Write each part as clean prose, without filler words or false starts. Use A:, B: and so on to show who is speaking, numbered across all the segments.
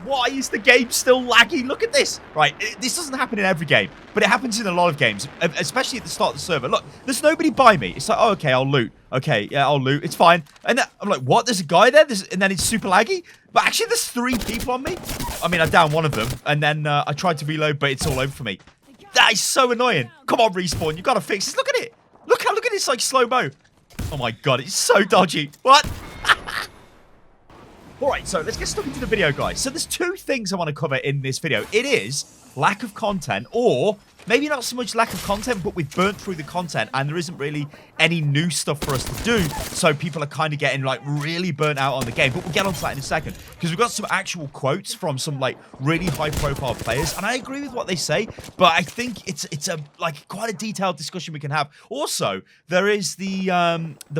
A: Why is the game still laggy? Look at this. Right, this doesn't happen in every game, but it happens in a lot of games, especially at the start of the server. Look, there's nobody by me. It's like, oh, okay, I'll loot. Okay, yeah, I'll loot. It's fine. And then, I'm like, what? There's a guy there? And then it's super laggy? But actually, there's 3 people on me. I mean, I downed one of them, and then I tried to reload, but it's all over for me. That is so annoying. Come on, Respawn. You got to fix this. Look at it. Look at it. It's like slow-mo. Oh, my God. It's so dodgy. What? Alright, so let's get stuck into the video, guys. So there's 2 things I want to cover in this video. It is lack of content, or maybe not so much lack of content, but we've burnt through the content and there isn't really any new stuff for us to do. So people are kind of getting like really burnt out on the game. But we'll get onto that in a second, because we've got some actual quotes from some like really high profile players. And I agree with what they say, but I think it's a like quite a detailed discussion we can have. Also, there is the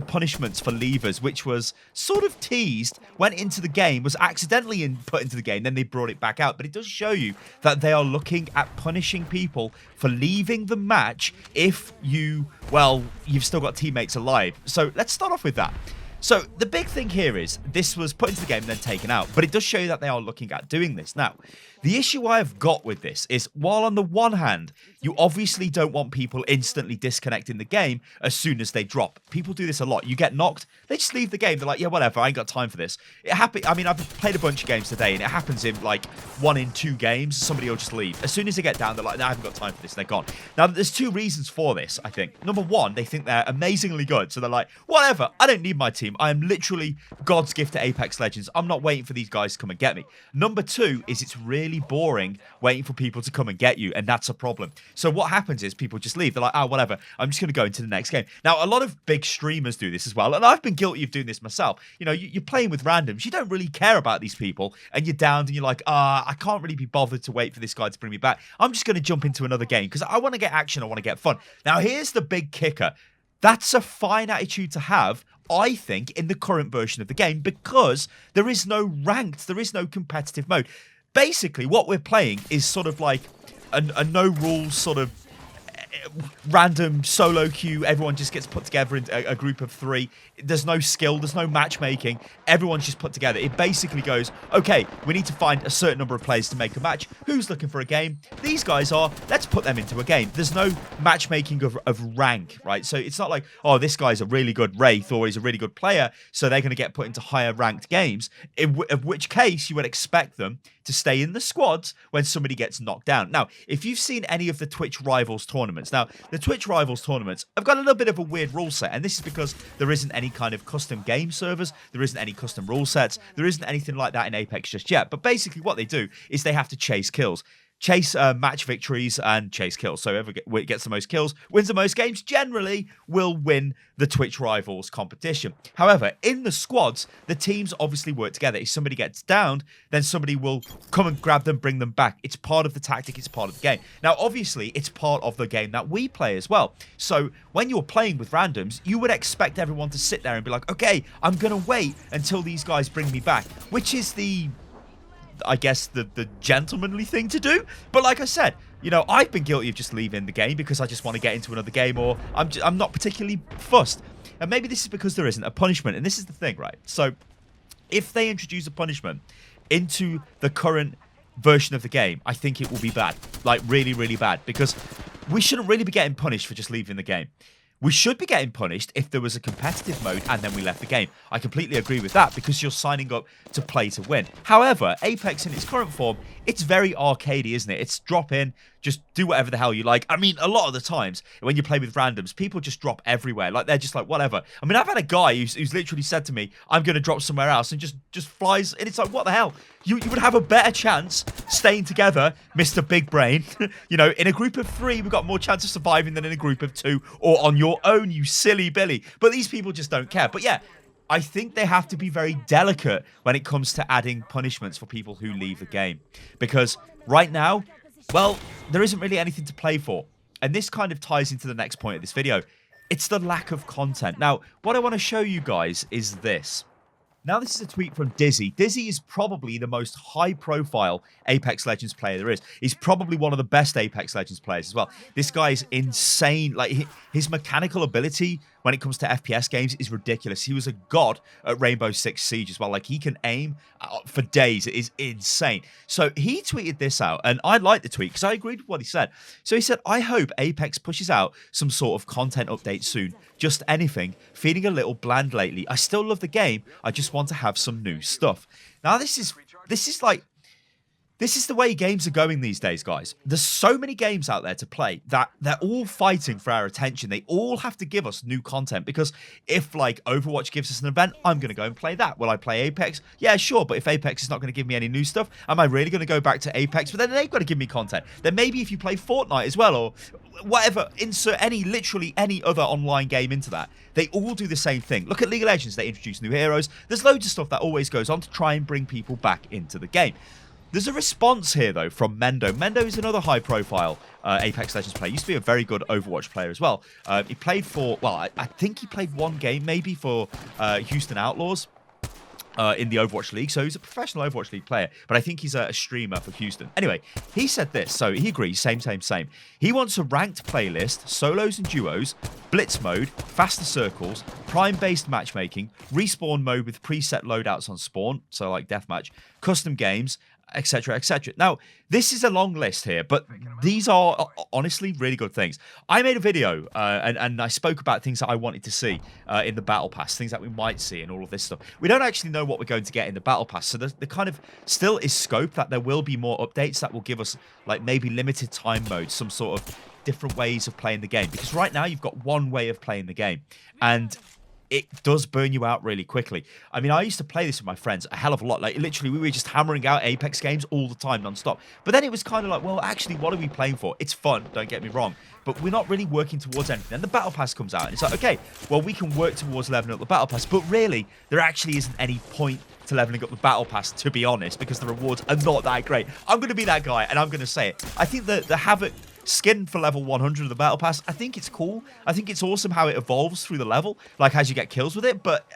A: punishments for leavers, which was sort of teased, went into the game, was accidentally put into the game, then they brought it back out. But it does show you that they are looking at punishing people for leaving the match if you, well, you've still got teammates alive. So let's start off with that. So the big thing here is this was put into the game and then taken out, but it does show you that they are looking at doing this. Now, the issue I've got with this is, while on the one hand, you obviously don't want people instantly disconnecting the game as soon as they drop. People do this a lot. You get knocked, they just leave the game. They're like, yeah, whatever, I ain't got time for this. I mean, I've played a bunch of games today, and it happens in like 1 in 2 games. Somebody will just leave. As soon as they get down, they're like, no, I haven't got time for this, and they're gone. Now, there's 2 reasons for this, I think. Number 1, they think they're amazingly good. So they're like, whatever, I don't need my team. I am literally God's gift to Apex Legends. I'm not waiting for these guys to come and get me. Number 2 is it's really boring waiting for people to come and get you, and that's a problem. So what happens is people just leave. They're like, oh, whatever, I'm just going to go into the next game. Now, a lot of big streamers do this as well, and I've been guilty of doing this myself. You know, you're playing with randoms. You don't really care about these people, and you're down, and you're like, I can't really be bothered to wait for this guy to bring me back. I'm just going to jump into another game because I want to get action. I want to get fun. Now, here's the big kicker. That's a fine attitude to have, I think, in the current version of the game, because there is no ranked, there is no competitive mode. Basically, what we're playing is sort of like a no-rules sort of random solo queue. Everyone just gets put together in a group of 3. There's no skill, there's no matchmaking. Everyone's just put together. It basically goes, okay, we need to find a certain number of players to make a match. Who's looking for a game? These guys are. Let's put them into a game. There's no matchmaking of rank, right? So it's not like, oh, this guy's a really good Wraith or he's a really good player, so they're going to get put into higher ranked games, of which case you would expect them to stay in the squads when somebody gets knocked down. Now, if you've seen any of the Twitch Rivals tournaments, now, the Twitch Rivals tournaments have got a little bit of a weird rule set, and this is because there isn't any kind of custom game servers, there isn't any custom rule sets, there isn't anything like that in Apex just yet. But basically what they do is they have to chase kills. Chase match victories and chase kills. So whoever gets the most kills, wins the most games, generally will win the Twitch Rivals competition. However, in the squads, the teams obviously work together. If somebody gets downed, then somebody will come and grab them, bring them back. It's part of the tactic, it's part of the game. Now, obviously, it's part of the game that we play as well. So when you're playing with randoms, you would expect everyone to sit there and be like, okay, I'm going to wait until these guys bring me back, which is I guess the gentlemanly thing to do. But like I said, you know, I've been guilty of just leaving the game because I just want to get into another game, or I'm not particularly fussed. And maybe this is because there isn't a punishment. And this is the thing, right? So if they introduce a punishment into the current version of the game, I think it will be bad. Like really, really bad, because we shouldn't really be getting punished for just leaving the game. We should be getting punished if there was a competitive mode and then we left the game. I completely agree with that, because you're signing up to play to win. However, Apex in its current form, it's very arcadey, isn't it? It's drop in, just do whatever the hell you like. I mean, a lot of the times when you play with randoms, people just drop everywhere. Like, they're just like, whatever. I mean, I've had a guy who's literally said to me, I'm going to drop somewhere else, and just flies. And it's like, what the hell? You would have a better chance staying together, Mr. Big Brain. You know, in a group of 3, we've got more chance of surviving than in a group of 2, or on your own, you silly Billy. But these people just don't care. But yeah, I think they have to be very delicate when it comes to adding punishments for people who leave the game. Because right now, well, there isn't really anything to play for. And this kind of ties into the next point of this video. It's the lack of content. Now, what I want to show you guys is this. Now, this is a tweet from Dizzy. Dizzy is probably the most high-profile Apex Legends player there is. He's probably one of the best Apex Legends players as well. This guy is insane. Like, his mechanical ability when it comes to FPS games is ridiculous. He was a god at Rainbow Six Siege as well. Like, he can aim for days. It is insane. So he tweeted this out, and I liked the tweet because I agreed with what he said. So he said, I hope Apex pushes out some sort of content update soon. Just anything. Feeling a little bland lately. I still love the game. I just want to have some new stuff. Now, this is the way games are going these days, guys. There's so many games out there to play that they're all fighting for our attention. They all have to give us new content because if, like, Overwatch gives us an event, I'm going to go and play that. Will I play Apex? Yeah, sure, but if Apex is not going to give me any new stuff, am I really going to go back to Apex? But then they've got to give me content. Then maybe if you play Fortnite as well or whatever, insert literally any other online game into that. They all do the same thing. Look at League of Legends. They introduce new heroes. There's loads of stuff that always goes on to try and bring people back into the game. There's a response here, though, from Mendo. Mendo is another high-profile Apex Legends player. He used to be a very good Overwatch player as well. He played for, well, I think he played one game, maybe, for Houston Outlaws in the Overwatch League. So he's a professional Overwatch League player, but I think he's a streamer for Houston. Anyway, he said this, so he agrees, same. He wants a ranked playlist, solos and duos, blitz mode, faster circles, prime-based matchmaking, respawn mode with preset loadouts on spawn, so like deathmatch, custom games, etc, etc. Now, this is a long list here, but these are honestly really good things. I made a video and I spoke about things that I wanted to see in the Battle Pass, things that we might see and all of this stuff. We don't actually know what we're going to get in the Battle Pass, so there kind of still is scope that there will be more updates that will give us like maybe limited time modes, some sort of different ways of playing the game. Because right now you've got one way of playing the game, and it does burn you out really quickly. I mean, I used to play this with my friends a hell of a lot. Like, literally, we were just hammering out Apex games all the time, non-stop. But then it was kind of like, well, actually, what are we playing for? It's fun, don't get me wrong. But we're not really working towards anything. Then the Battle Pass comes out, and it's like, okay, well, we can work towards leveling up the Battle Pass. But really, there actually isn't any point to leveling up the Battle Pass, to be honest, because the rewards are not that great. I'm going to be that guy, and I'm going to say it. I think that the Havoc skin for level 100 of the Battle Pass, I think it's cool. I think it's awesome how it evolves through the level, like as you get kills with it, but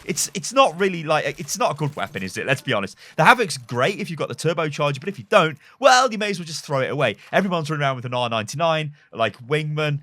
A: it's not really like, it's not a good weapon, is it? Let's be honest. The Havoc's great if you've got the turbocharger, but if you don't, well, you may as well just throw it away. Everyone's running around with an R99, like Wingman,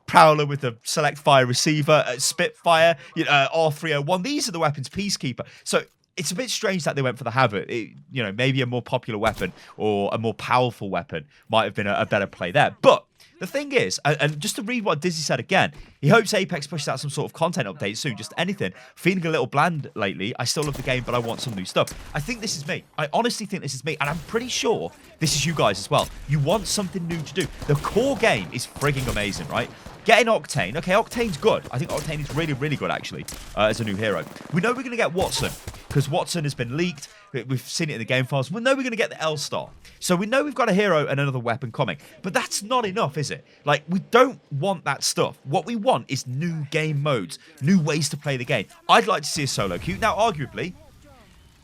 A: Prowler with the select fire receiver, Spitfire, R301. These are the weapons, Peacekeeper. So it's a bit strange that they went for the Havoc. Maybe a more popular weapon or a more powerful weapon might have been a better play there. But the thing is, and just to read what Dizzy said again, he hopes Apex pushes out some sort of content update soon, just anything. Feeling a little bland lately. I still love the game, but I want some new stuff. I think this is me. I honestly think this is me, and I'm pretty sure this is you guys as well. You want something new to do. The core game is frigging amazing, right? Getting Octane. Okay, Octane's good. I think Octane is really, really good, actually, as a new hero. We know we're going to get Watson, because Watson has been leaked. We've seen it in the game files. We know we're going to get the L-Star. So we know we've got a hero and another weapon coming. But that's not enough, is it? Like, we don't want that stuff. What we want is new game modes, new ways to play the game. I'd like to see a solo queue. Now, arguably,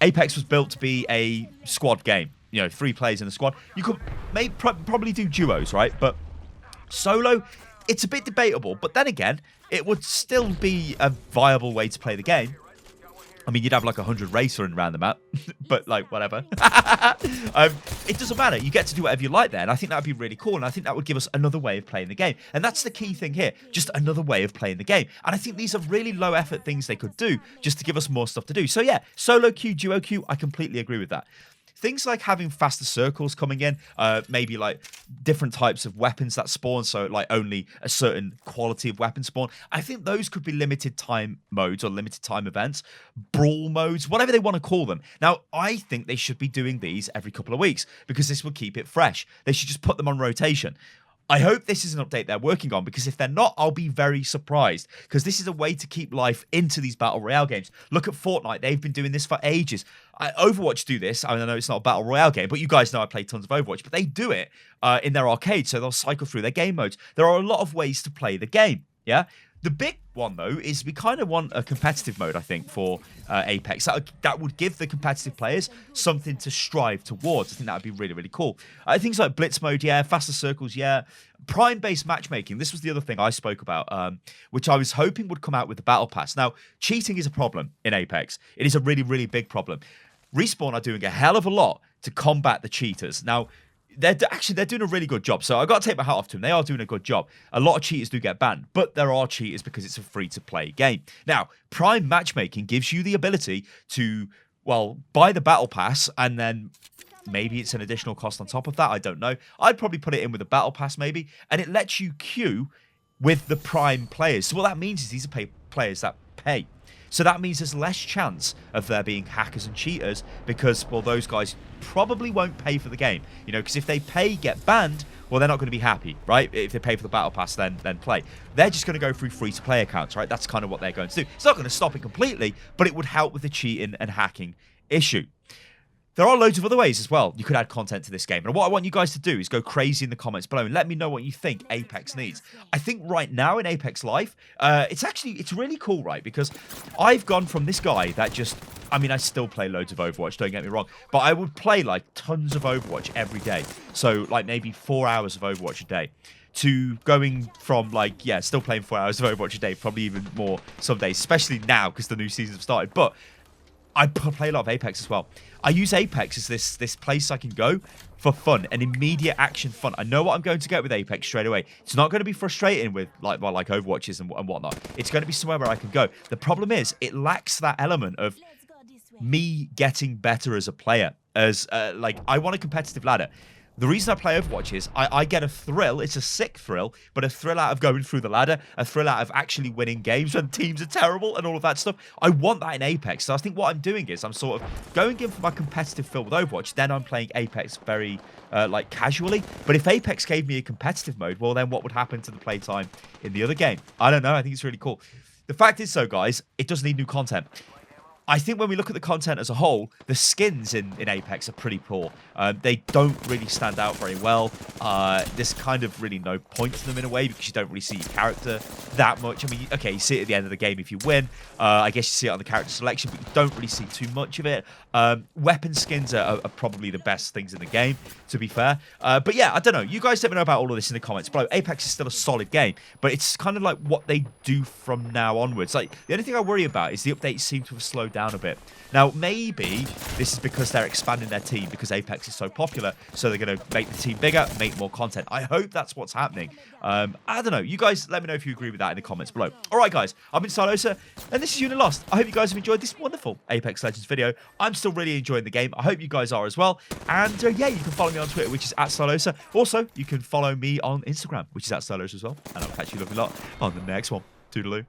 A: Apex was built to be a squad game. 3 players in the squad. You could probably do duos, right? But solo, it's a bit debatable. But then again, it would still be a viable way to play the game. I mean, you'd have like 100 racer around the map, but like, whatever. It doesn't matter. You get to do whatever you like there, and I think that would be really cool, and I think that would give us another way of playing the game. And that's the key thing here, just another way of playing the game. And I think these are really low-effort things they could do just to give us more stuff to do. So yeah, solo queue, duo queue, I completely agree with that. Things like having faster circles coming in, maybe like different types of weapons that spawn, so like only a certain quality of weapon spawn. I think those could be limited time modes or limited time events, brawl modes, whatever they want to call them. Now, I think they should be doing these every couple of weeks because this will keep it fresh. They should just put them on rotation. I hope this is an update they're working on, because if they're not, I'll be very surprised, because this is a way to keep life into these Battle Royale games. Look at Fortnite. They've been doing this for ages. Overwatch do this. I know it's not a Battle Royale game, but you guys know I play tons of Overwatch, but they do it in their arcade, so they'll cycle through their game modes. There are a lot of ways to play the game, yeah? The big one, though, is we kind of want a competitive mode, I think, for Apex. That would give the competitive players something to strive towards. I think that would be really, really cool. Things like Blitz mode, yeah. Faster circles, yeah. Prime-based matchmaking. This was the other thing I spoke about, which I was hoping would come out with the Battle Pass. Now, cheating is a problem in Apex. It is a really, really big problem. Respawn are doing a hell of a lot to combat the cheaters. Now, they're doing a really good job. So I got to take my hat off to them. They are doing a good job. A lot of cheaters do get banned, but there are cheaters because it's a free-to-play game. Now, Prime Matchmaking gives you the ability to, well, buy the battle pass, and then maybe it's an additional cost on top of that. I don't know. I'd probably put it in with a battle pass maybe, and it lets you queue with the Prime players. So what that means is these are players that pay. So that means there's less chance of there being hackers and cheaters because, well, those guys probably won't pay for the game. You know, because if they pay, get banned, well, they're not going to be happy, right? If they pay for the battle pass, then play. They're just going to go through free-to-play accounts, right? That's kind of what they're going to do. It's not going to stop it completely, but it would help with the cheating and hacking issue. There are loads of other ways as well you could add content to this game. And what I want you guys to do is go crazy in the comments below and let me know what you think Apex needs. I think right now in Apex Live, it's really cool, right? Because I've gone from this guy that just, I mean, I still play loads of Overwatch, don't get me wrong, but I would play like tons of Overwatch every day. So like maybe 4 hours of Overwatch a day, to going from like, yeah, still playing 4 hours of Overwatch a day, probably even more some days, especially now because the new seasons have started. But I play a lot of Apex as well. I use Apex as this place I can go for fun and immediate action fun. I know what I'm going to get with Apex straight away. It's not going to be frustrating with like Overwatches and whatnot. It's going to be somewhere where I can go. The problem is it lacks that element of me getting better as a player. As like, I want a competitive ladder. The reason I play Overwatch is I get a thrill. It's a sick thrill, but a thrill out of going through the ladder, a thrill out of actually winning games when teams are terrible and all of that stuff. I want that in Apex. So I think what I'm doing is I'm sort of going in for my competitive feel with Overwatch. Then I'm playing Apex very like casually. But if Apex gave me a competitive mode, well, then what would happen to the playtime in the other game? I don't know. I think it's really cool. The fact is, though, guys, it does need new content. I think when we look at the content as a whole, the skins in Apex are pretty poor. They don't really stand out very well. There's kind of really no point to them in a way because you don't really see your character that much. I mean, okay, you see it at the end of the game if you win. I guess you see it on the character selection, but you don't really see too much of it. Weapon skins are probably the best things in the game, to be fair. But yeah, I don't know. You guys let me know about all of this in the comments below. Apex is still a solid game, but it's kind of like what they do from now onwards. Like, the only thing I worry about is the updates seem to have slowed down a bit. Now, maybe this is because they're expanding their team because Apex is so popular, so they're going to make the team bigger, make more content. I hope that's what's happening. I don't know. You guys let me know if you agree with that in the comments below. All right, guys. I've been Stylosa, and this is Unit Lost. I hope you guys have enjoyed this wonderful Apex Legends video. I'm still really enjoying the game. I hope you guys are as well. And yeah, you can follow me on Twitter, which is @Stylosa. Also, you can follow me on Instagram, which is @Stylosa as well. And I'll catch you lovely lot on the next one. Toodaloo.